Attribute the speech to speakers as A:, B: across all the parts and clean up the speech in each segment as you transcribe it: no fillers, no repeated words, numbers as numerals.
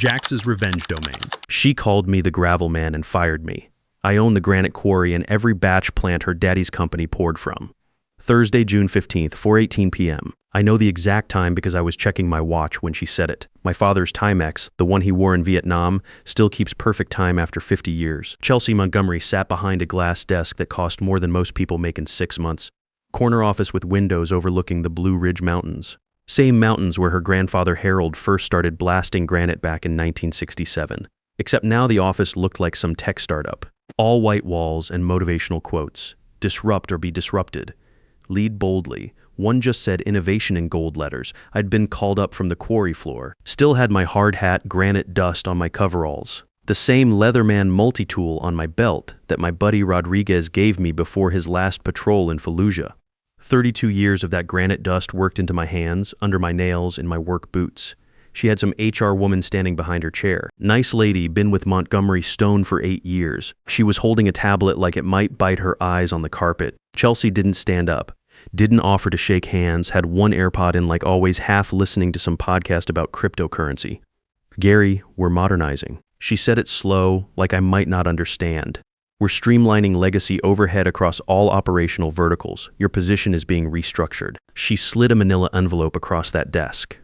A: Jax's revenge domain.
B: She called me the gravel man and fired me. I own the granite quarry and every batch plant her daddy's company poured from. Thursday, June 15th, 4:18 p.m. I know the exact time because I was checking my watch when she said it. My father's Timex, the one he wore in Vietnam, still keeps perfect time after 50 years. Chelsea Montgomery sat behind a glass desk that cost more than most people make in 6 months. Corner office with windows overlooking the Blue Ridge Mountains. Same mountains where her grandfather Harold first started blasting granite back in 1967. Except now the office looked like some tech startup. All white walls and motivational quotes. Disrupt or be disrupted. Lead boldly. One just said innovation in gold letters. I'd been called up from the quarry floor. Still had my hard hat granite dust on my coveralls. The same Leatherman multi-tool on my belt that my buddy Rodriguez gave me before his last patrol in Fallujah. 32 years of that granite dust worked into my hands, under my nails, in my work boots. She had some HR woman standing behind her chair. Nice lady, been with Montgomery Stone for 8 years. She was holding a tablet like it might bite her eyes on the carpet. Chelsea didn't stand up. Didn't offer to shake hands, had one AirPod in like always, half listening to some podcast about cryptocurrency. Gary, we're modernizing. She said it slow, like I might not understand. We're streamlining legacy overhead across all operational verticals. Your position is being restructured. She slid a manila envelope across that desk.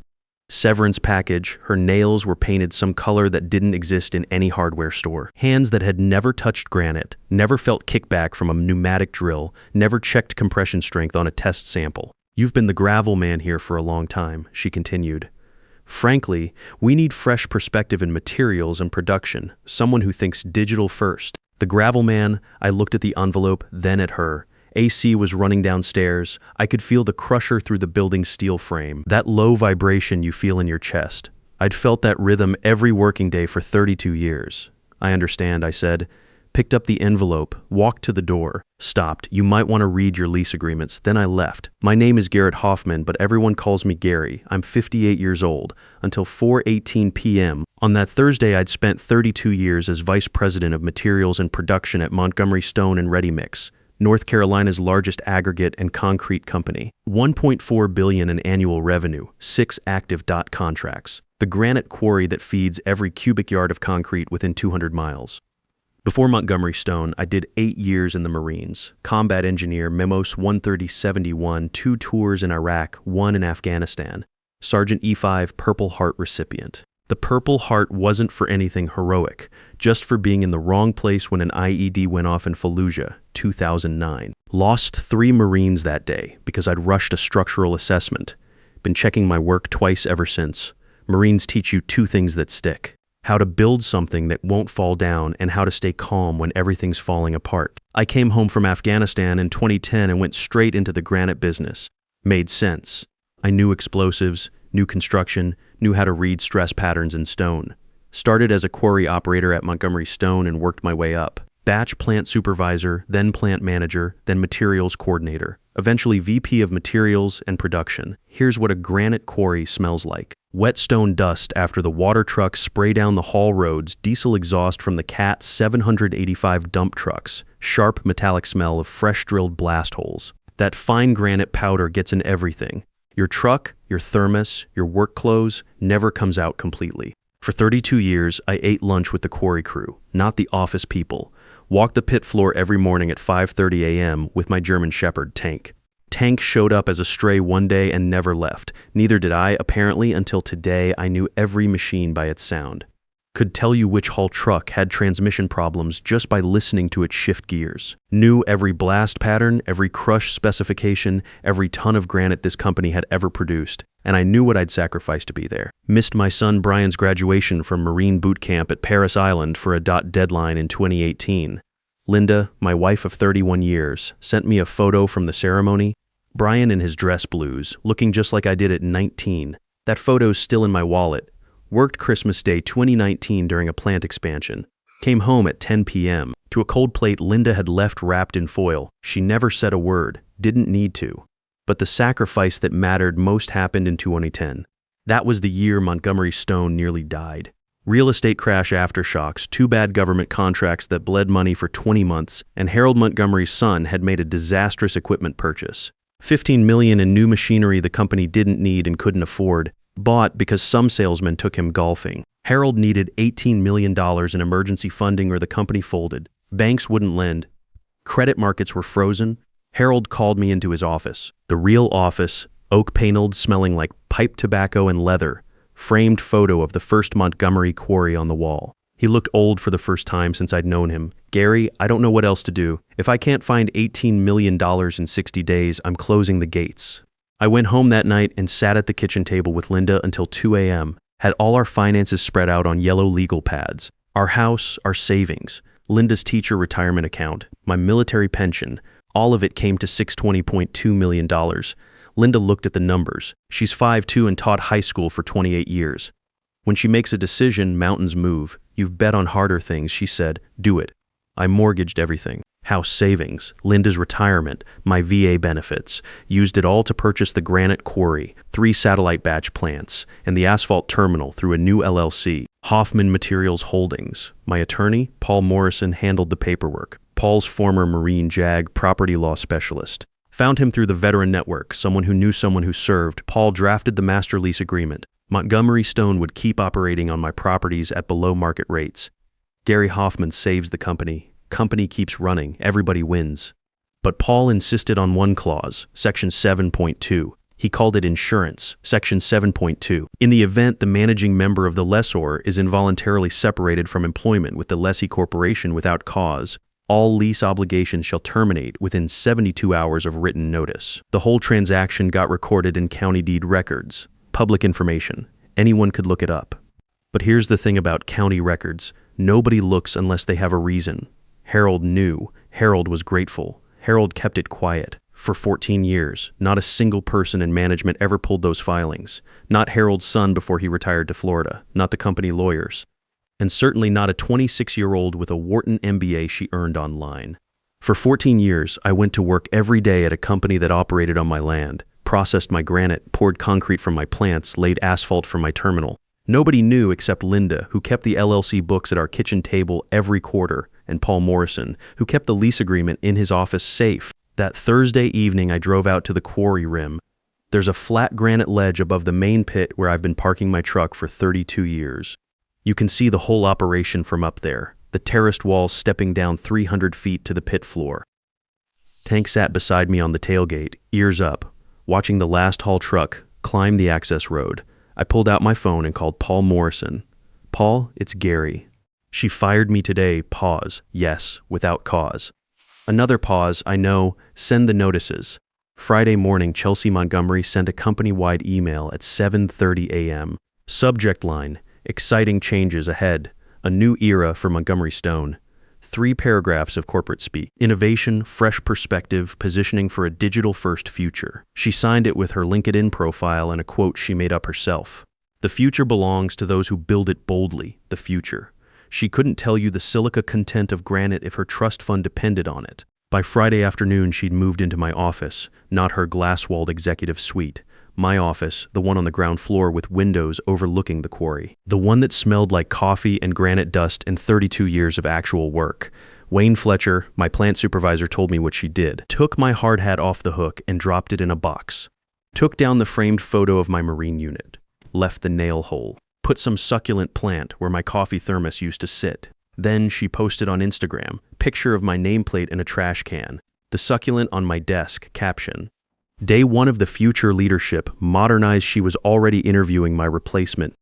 B: Severance package, her nails were painted some color that didn't exist in any hardware store. Hands that had never touched granite, never felt kickback from a pneumatic drill, never checked compression strength on a test sample. You've been the gravel man here for a long time, she continued. Frankly, we need fresh perspective in materials and production, someone who thinks digital first. The gravel man, I looked at the envelope, then at her. AC was running downstairs. I could feel the crusher through the building's steel frame, that low vibration you feel in your chest. I'd felt that rhythm every working day for 32 years. I understand, I said. Picked up the envelope, walked to the door, stopped. You might want to read your lease agreements. Then I left. My name is Garrett Hoffman, but everyone calls me Gary. I'm 58 years old. Until 4:18 p.m. On that Thursday, I'd spent 32 years as vice president of materials and production at Montgomery Stone and Ready Mix, North Carolina's largest aggregate and concrete company. $1.4 billion in annual revenue, 6 active dot contracts. The granite quarry that feeds every cubic yard of concrete within 200 miles. Before Montgomery Stone, I did 8 years in the Marines. Combat engineer, Memos 13071, 2 tours in Iraq, 1 in Afghanistan. Sergeant E5, Purple Heart recipient. The Purple Heart wasn't for anything heroic, just for being in the wrong place when an IED went off in Fallujah, 2009. Lost 3 Marines that day because I'd rushed a structural assessment. Been checking my work twice ever since. Marines teach you 2 things that stick. How to build something that won't fall down and how to stay calm when everything's falling apart. I came home from Afghanistan in 2010 and went straight into the granite business. Made sense. I knew explosives, knew construction, knew how to read stress patterns in stone. Started as a quarry operator at Montgomery Stone and worked my way up. Batch plant supervisor, then plant manager, then materials coordinator. Eventually VP of materials and production. Here's what a granite quarry smells like. Wet stone dust after the water trucks spray down the haul roads, diesel exhaust from the CAT 785 dump trucks, sharp metallic smell of fresh drilled blast holes. That fine granite powder gets in everything. Your truck, your thermos, your work clothes never comes out completely. For 32 years, I ate lunch with the quarry crew, not the office people. Walked the pit floor every morning at 5:30 a.m. with my German Shepherd, Tank. Tank showed up as a stray one day and never left. Neither did I, apparently, until today. I knew every machine by its sound. Could tell you which haul truck had transmission problems just by listening to it shift gears. Knew every blast pattern, every crush specification, every ton of granite this company had ever produced. And I knew what I'd sacrificed to be there. Missed my son Brian's graduation from Marine boot camp at Paris Island for a deadline in 2018. Linda, my wife of 31 years, sent me a photo from the ceremony. Brian in his dress blues, looking just like I did at 19. That photo's still in my wallet. Worked Christmas Day 2019 during a plant expansion. Came home at 10 p.m. to a cold plate Linda had left wrapped in foil. She never said a word, didn't need to. But the sacrifice that mattered most happened in 2010. That was the year Montgomery Stone nearly died. Real estate crash aftershocks, 2 bad government contracts that bled money for 20 months, and Harold Montgomery's son had made a disastrous equipment purchase. $15 million in new machinery the company didn't need and couldn't afford, bought because some salesman took him golfing. Harold needed $18 million in emergency funding or the company folded. Banks wouldn't lend. Credit markets were frozen. Harold called me into his office. The real office, oak-paneled, smelling like pipe tobacco and leather, framed photo of the first Montgomery quarry on the wall. He looked old for the first time since I'd known him. "Gary, I don't know what else to do. If I can't find $18 million in 60 days, I'm closing the gates." I went home that night and sat at the kitchen table with Linda until 2 a.m., had all our finances spread out on yellow legal pads. Our house, our savings, Linda's teacher retirement account, my military pension, all of it came to $620.2 million. Linda looked at the numbers. She's 5'2" and taught high school for 28 years. When she makes a decision, mountains move. "You've bet on harder things," she said. "Do it." I mortgaged everything. House savings, Linda's retirement, my VA benefits, used it all to purchase the granite quarry, 3 satellite batch plants, and the asphalt terminal through a new LLC, Hoffman Materials Holdings. My attorney, Paul Morrison, handled the paperwork. Paul's former Marine JAG property law specialist. Found him through the veteran network, someone who knew someone who served. Paul drafted the master lease agreement. Montgomery Stone would keep operating on my properties at below market rates. Gary Hoffman saves the company. Company keeps running. Everybody wins. But Paul insisted on one clause, Section 7.2. He called it insurance, Section 7.2. In the event the managing member of the lessor is involuntarily separated from employment with the lessee corporation without cause, all lease obligations shall terminate within 72 hours of written notice. The whole transaction got recorded in county deed records. Public information. Anyone could look it up. But here's the thing about county records. Nobody looks unless they have a reason. Harold knew. Harold was grateful. Harold kept it quiet. For 14 years, not a single person in management ever pulled those filings. Not Harold's son before he retired to Florida. Not the company lawyers. And certainly not a 26-year-old with a Wharton MBA she earned online. For 14 years, I went to work every day at a company that operated on my land, processed my granite, poured concrete from my plants, laid asphalt from my terminal. Nobody knew except Linda, who kept the LLC books at our kitchen table every quarter, and Paul Morrison, who kept the lease agreement in his office safe. That Thursday evening, I drove out to the quarry rim. There's a flat granite ledge above the main pit where I've been parking my truck for 32 years. You can see the whole operation from up there, the terraced walls stepping down 300 feet to the pit floor. Tank sat beside me on the tailgate, ears up, watching the last haul truck climb the access road. I pulled out my phone and called Paul Morrison. "Paul, it's Gary." "She fired me today." Pause. "Yes, without cause." Another pause. "I know. Send the notices." Friday morning, Chelsea Montgomery sent a company-wide email at 7:30 a.m. Subject line: "Exciting changes ahead. A new era for Montgomery Stone." 3 paragraphs of corporate speak. Innovation, fresh perspective, positioning for a digital-first future. She signed it with her LinkedIn profile and a quote she made up herself. "The future belongs to those who build it boldly, the future." She couldn't tell you the silica content of granite if her trust fund depended on it. By Friday afternoon, she'd moved into my office, not her glass-walled executive suite. My office, the one on the ground floor with windows overlooking the quarry. The one that smelled like coffee and granite dust and 32 years of actual work. Wayne Fletcher, my plant supervisor, told me what she did. Took my hard hat off the hook and dropped it in a box. Took down the framed photo of my marine unit. Left the nail hole. Put some succulent plant where my coffee thermos used to sit. Then she posted on Instagram, picture of my nameplate in a trash can. The succulent on my desk, caption: "Day 1 of the future leadership, modernized." She was already interviewing my replacement.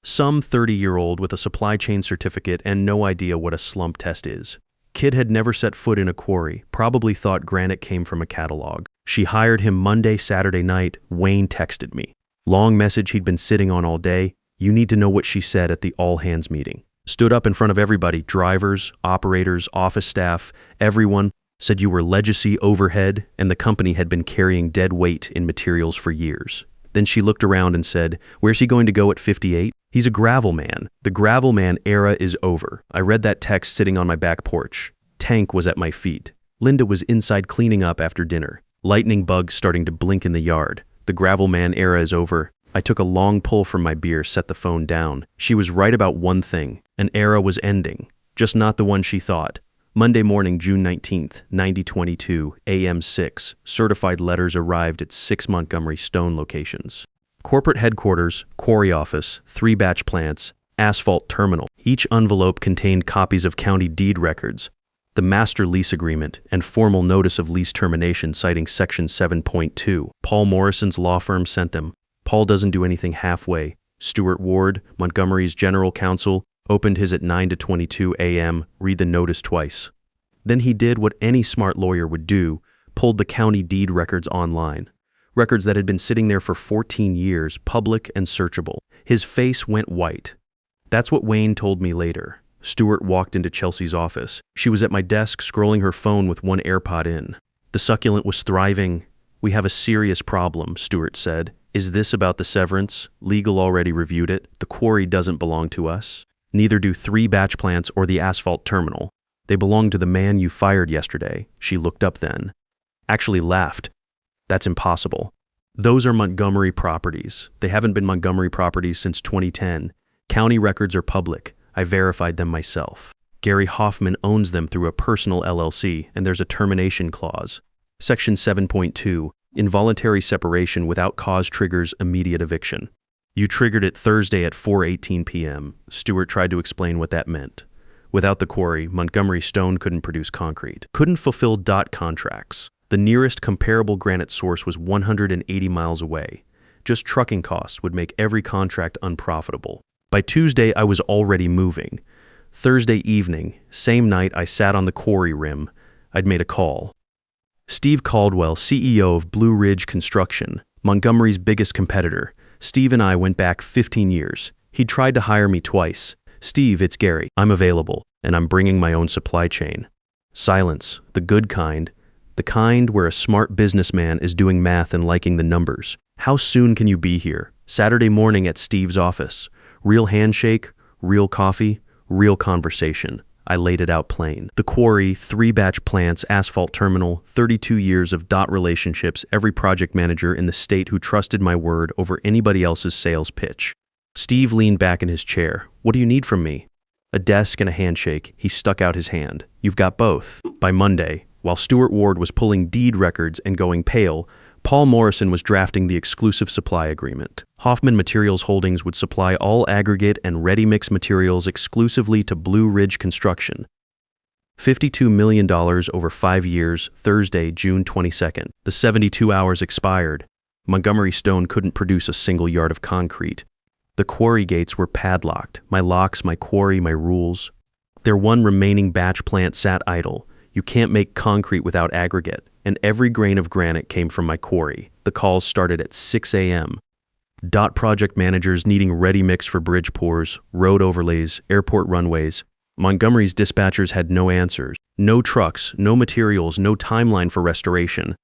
B: Some 30-year-old with a supply chain certificate and no idea what a slump test is. Kid had never set foot in a quarry, probably thought granite came from a catalog. She hired him Monday, Saturday night. Wayne texted me. Long message he'd been sitting on all day. You need to know what she said at the all-hands meeting. Stood up in front of everybody, drivers, operators, office staff, everyone. Said you were legacy overhead and the company had been carrying dead weight in materials for years. Then she looked around and said, "Where's he going to go at 58? He's a gravel man. The gravel man era is over." I read that text sitting on my back porch. Tank was at my feet. Linda was inside cleaning up after dinner. Lightning bugs starting to blink in the yard. The gravel man era is over. I took a long pull from my beer, set the phone down. She was right about one thing. An era was ending. Just not the one she thought. Monday morning, June 19th, 9022, AM 6, certified letters arrived at 6 Montgomery Stone locations. Corporate headquarters, quarry office, 3 batch plants, Asphalt terminal. Each envelope contained copies of county deed records, the master lease agreement, and formal notice of lease termination citing Section 7.2. Paul Morrison's law firm sent them. Paul doesn't do anything halfway. Stuart Ward, Montgomery's general counsel, opened his at 9:22 a.m., read the notice twice. Then he did what any smart lawyer would do, pulled the county deed records online. Records that had been sitting there for 14 years, public and searchable. His face went white. That's what Wayne told me later. Stuart walked into Chelsea's office. She was at my desk scrolling her phone with one AirPod in. The succulent was thriving. "We have a serious problem," Stuart said. "Is this about the severance? Legal already reviewed it. The quarry doesn't belong to us. Neither do 3 batch plants or the asphalt terminal. They belong to the man you fired yesterday." She looked up then. Actually laughed. "That's impossible. Those are Montgomery properties. They haven't been Montgomery properties since 2010. County records are public. I verified them myself. Gary Hoffman owns them through a personal LLC, and there's a termination clause. Section 7.2, involuntary separation without cause triggers immediate eviction. You triggered it Thursday at 4:18 p.m. Stuart tried to explain what that meant. Without the quarry, Montgomery Stone couldn't produce concrete, couldn't fulfill dot contracts. The nearest comparable granite source was 180 miles away. Just trucking costs would make every contract unprofitable. By Tuesday, I was already moving. Thursday evening, same night I sat on the quarry rim, I'd made a call. Steve Caldwell, CEO of Blue Ridge Construction, Montgomery's biggest competitor. Steve and I went back 15 years. He'd tried to hire me twice. "Steve, it's Gary. I'm available, and I'm bringing my own supply chain." Silence, the good kind. The kind where a smart businessman is doing math and liking the numbers. "How soon can you be here?" Saturday morning at Steve's office. Real handshake, real coffee, real conversation. I laid it out plain. The quarry, 3 batch plants, asphalt terminal, 32 years of dot relationships, every project manager in the state who trusted my word over anybody else's sales pitch. Steve leaned back in his chair. "What do you need from me?" A desk and a handshake. He stuck out his hand. "You've got both." By Monday, while Stuart Ward was pulling deed records and going pale, Paul Morrison was drafting the exclusive supply agreement. Hoffman Materials Holdings would supply all aggregate and ready-mix materials exclusively to Blue Ridge Construction. $52 million over 5 years, Thursday, June 22nd. The 72 hours expired. Montgomery Stone couldn't produce a single yard of concrete. The quarry gates were padlocked. My locks, my quarry, my rules. Their one remaining batch plant sat idle. You can't make concrete without aggregate, and every grain of granite came from my quarry. The calls started at 6 a.m. Dot project managers needing ready mix for bridge pours, road overlays, airport runways. Montgomery's dispatchers had no answers. No trucks, no materials, no timeline for restoration.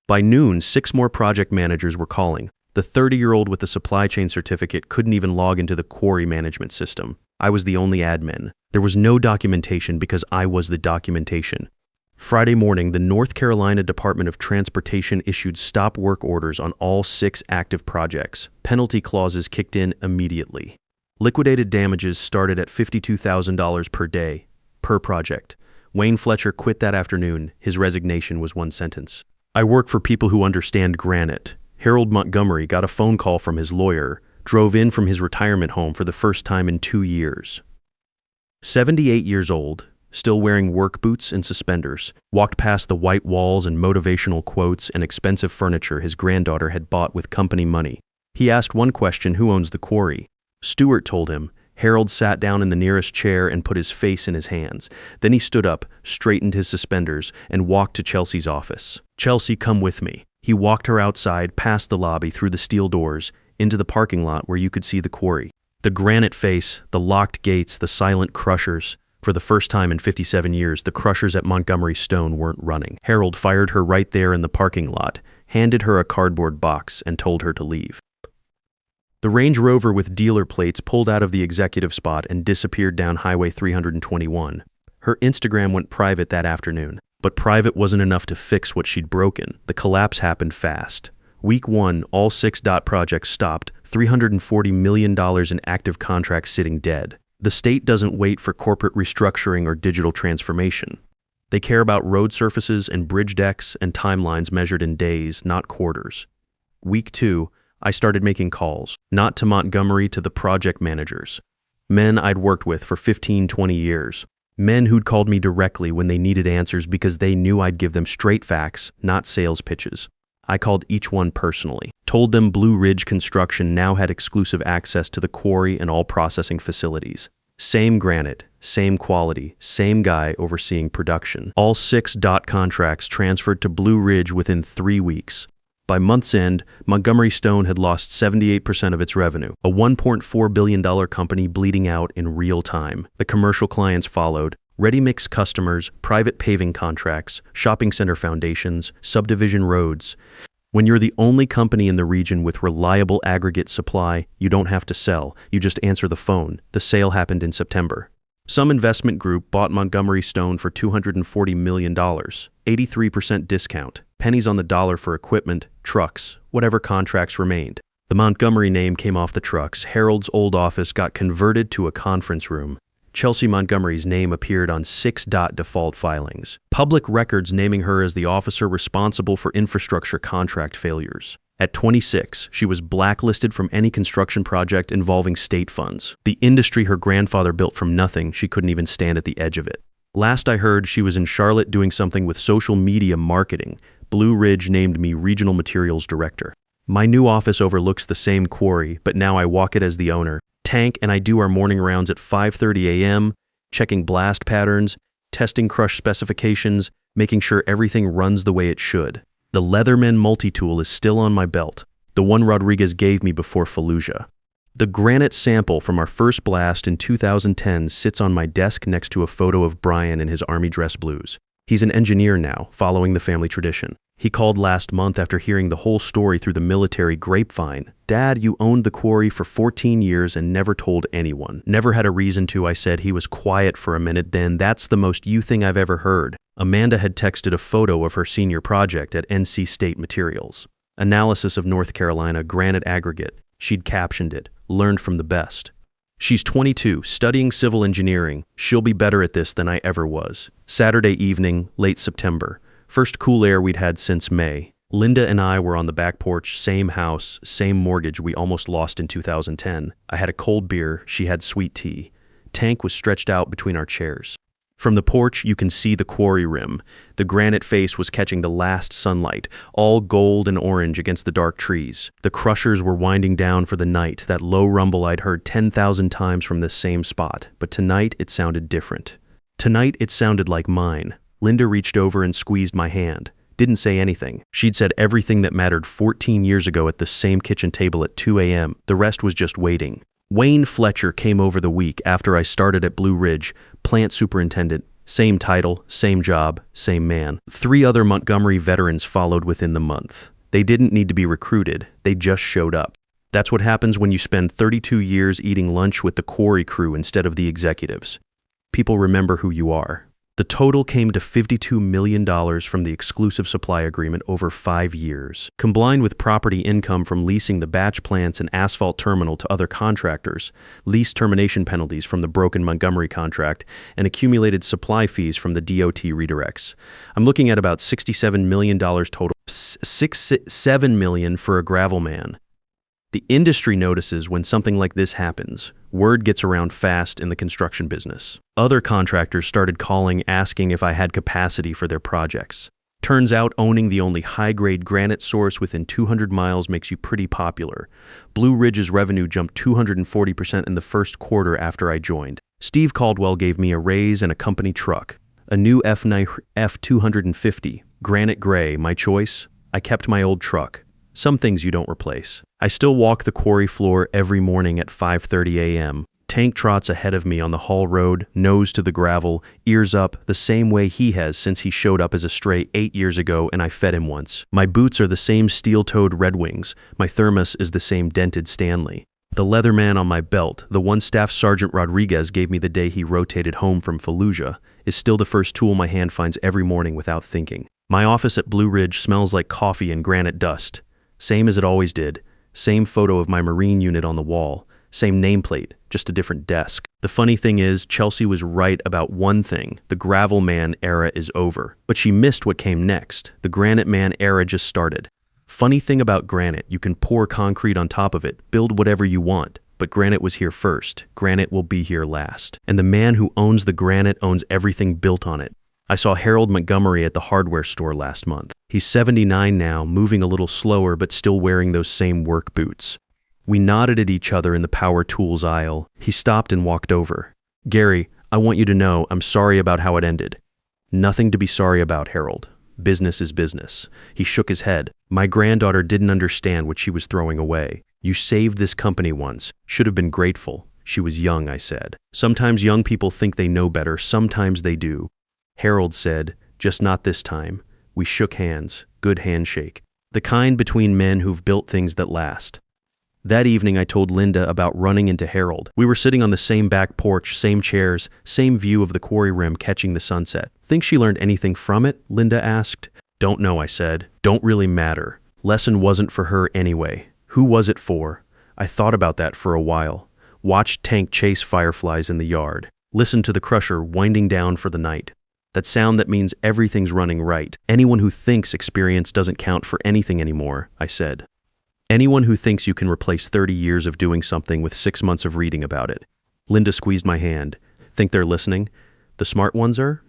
B: By noon, 6 more project managers were calling. The 30-year-old with the supply chain certificate couldn't even log into the quarry management system. I was the only admin. There was no documentation because I was the documentation. Friday morning, the North Carolina Department of Transportation issued stop work orders on all 6 active projects. Penalty clauses kicked in immediately. Liquidated damages started at $52,000 per day, per project. Wayne Fletcher quit that afternoon. His resignation was one sentence. I work for people who understand granite. Harold Montgomery got a phone call from his lawyer, drove in from his retirement home for the first time in 2 years. 78 years old, still wearing work boots and suspenders, walked past the white walls and motivational quotes and expensive furniture his granddaughter had bought with company money. He asked one question: who owns the quarry? Stuart told him. Harold sat down in the nearest chair and put his face in his hands. Then he stood up, straightened his suspenders, and walked to Chelsea's office. "Chelsea, come with me." He walked her outside, past the lobby, through the steel doors, into the parking lot where you could see the quarry. The granite face, the locked gates, the silent crushers. For the first time in 57 years, the crushers at Montgomery Stone weren't running. Harold fired her right there in the parking lot, handed her a cardboard box, and told her to leave. The Range Rover with dealer plates pulled out of the executive spot and disappeared down Highway 321. Her Instagram went private that afternoon, but private wasn't enough to fix what she'd broken. The collapse happened fast. Week 1, all 6 dot projects stopped, $340 million in active contracts sitting dead. The state doesn't wait for corporate restructuring or digital transformation. They care about road surfaces and bridge decks and timelines measured in days, not quarters. Week 2, I started making calls, not to Montgomery, to the project managers. Men I'd worked with for 15, 20 years. Men who'd called me directly when they needed answers because they knew I'd give them straight facts, not sales pitches. I called each one personally, told them Blue Ridge Construction now had exclusive access to the quarry and all processing facilities. Same granite, same quality, same guy overseeing production. All 6 contracts transferred to Blue Ridge within 3 weeks. By month's end, Montgomery Stone had lost 78% of its revenue, a $1.4 billion company bleeding out in real time. The commercial clients followed, ready-mix customers, private paving contracts, shopping center foundations, subdivision roads. When you're the only company in the region with reliable aggregate supply, you don't have to sell, you just answer the phone. The sale happened in September. Some investment group bought Montgomery Stone for $240 million, 83% discount, pennies on the dollar for equipment, trucks, whatever contracts remained. The Montgomery name came off the trucks. Harold's old office got converted to a conference room. Chelsea Montgomery's name appeared on 6 default filings. Public records naming her as the officer responsible for infrastructure contract failures. At 26, she was blacklisted from any construction project involving state funds. The industry her grandfather built from nothing, she couldn't even stand at the edge of it. Last I heard, she was in Charlotte doing something with social media marketing. Blue Ridge named me Regional Materials Director. My new office overlooks the same quarry, but now I walk it as the owner. Tank and I do our morning rounds at 5:30 a.m., checking blast patterns, testing crush specifications, making sure everything runs the way it should. The Leatherman multi-tool is still on my belt, the one Rodriguez gave me before Fallujah. The granite sample from our first blast in 2010 sits on my desk next to a photo of Brian in his army dress blues. He's an engineer now, following the family tradition. He called last month after hearing the whole story through the military grapevine. Dad, you owned the quarry for 14 years and never told anyone. Never had a reason to, I said. He was quiet for a minute then. That's the most you thing I've ever heard. Amanda had texted a photo of her senior project at NC State Materials. Analysis of North Carolina granite aggregate. She'd captioned it, learned from the best. She's 22, studying civil engineering. She'll be better at this than I ever was. Saturday evening, late September. First cool air we'd had since May. Linda and I were on the back porch, same house, same mortgage we almost lost in 2010. I had a cold beer, she had sweet tea. Tank was stretched out between our chairs. From the porch, you can see the quarry rim. The granite face was catching the last sunlight, all gold and orange against the dark trees. The crushers were winding down for the night, that low rumble I'd heard 10,000 times from this same spot. But tonight, it sounded different. Tonight, it sounded like mine. Linda reached over and squeezed my hand. Didn't say anything. She'd said everything that mattered 14 years ago at the same kitchen table at 2 a.m. The rest was just waiting. Wayne Fletcher came over the week after I started at Blue Ridge, plant superintendent, same title, same job, same man. 3 other Montgomery veterans followed within the month. They didn't need to be recruited, they just showed up. That's what happens when you spend 32 years eating lunch with the quarry crew instead of the executives. People remember who you are. The total came to $52 million from the exclusive supply agreement over 5 years. Combined with property income from leasing the batch plants and asphalt terminal to other contractors, lease termination penalties from the broken Montgomery contract, and accumulated supply fees from the DOT redirects, I'm looking at about $67 million total. $7 million for a gravel man. The industry notices when something like this happens. Word gets around fast in the construction business. Other contractors started calling, asking if I had capacity for their projects. Turns out owning the only high-grade granite source within 200 miles makes you pretty popular. Blue Ridge's revenue jumped 240% in the first quarter after I joined. Steve Caldwell gave me a raise and a company truck. A new F250, granite gray, my choice. I kept my old truck. Some things you don't replace. I still walk the quarry floor every morning at 5:30 a.m. Tank trots ahead of me on the haul road, nose to the gravel, ears up, the same way he has since he showed up as a stray 8 years ago and I fed him once. My boots are the same steel-toed Red Wings. My thermos is the same dented Stanley. The Leatherman on my belt, the one Staff Sergeant Rodriguez gave me the day he rotated home from Fallujah, is still the first tool my hand finds every morning without thinking. My office at Blue Ridge smells like coffee and granite dust. Same as it always did. Same photo of my Marine unit on the wall. Same nameplate, just a different desk. The funny thing is, Chelsea was right about one thing. The gravel man era is over. But she missed what came next. The granite man era just started. Funny thing about granite, you can pour concrete on top of it, build whatever you want. But granite was here first. Granite will be here last. And the man who owns the granite owns everything built on it. I saw Harold Montgomery at the hardware store last month. He's 79 now, moving a little slower but still wearing those same work boots. We nodded at each other in the power tools aisle. He stopped and walked over. "Gary, I want you to know I'm sorry about how it ended." "Nothing to be sorry about, Harold. Business is business." He shook his head. "My granddaughter didn't understand what she was throwing away. You saved this company once. Should have been grateful. She was young," I said. "Sometimes young people think they know better. Sometimes they do." Harold said, "Just not this time." We shook hands. Good handshake. The kind between men who've built things that last. That evening I told Linda about running into Harold. We were sitting on the same back porch, same chairs, same view of the quarry rim catching the sunset. "Think she learned anything from it?" Linda asked. "Don't know," I said. "Don't really matter. Lesson wasn't for her anyway. Who was it for?" I thought about that for a while. Watched Tank chase fireflies in the yard. Listened to the crusher winding down for the night. That sound that means everything's running right. Anyone who thinks experience doesn't count for anything anymore, I said. Anyone who thinks you can replace 30 years of doing something with 6 months of reading about it. Linda squeezed my hand. Think they're listening? The smart ones are?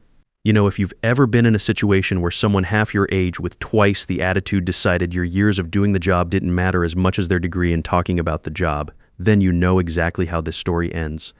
B: You know, if you've ever been in a situation where someone half your age with twice the attitude decided your years of doing the job didn't matter as much as their degree in talking about the job, then you know exactly how this story ends.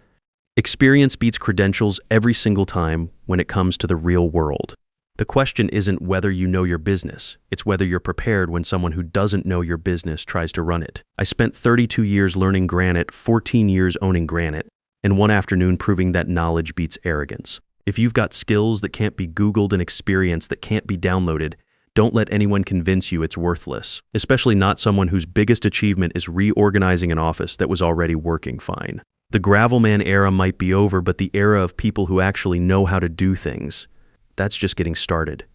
B: Experience beats credentials every single time when it comes to the real world. The question isn't whether you know your business, it's whether you're prepared when someone who doesn't know your business tries to run it. I spent 32 years learning granite, 14 years owning granite, and one afternoon proving that knowledge beats arrogance. If you've got skills that can't be Googled and experience that can't be downloaded, don't let anyone convince you it's worthless, especially not someone whose biggest achievement is reorganizing an office that was already working fine. The gravelman era might be over, but the era of people who actually know how to do things, that's just getting started.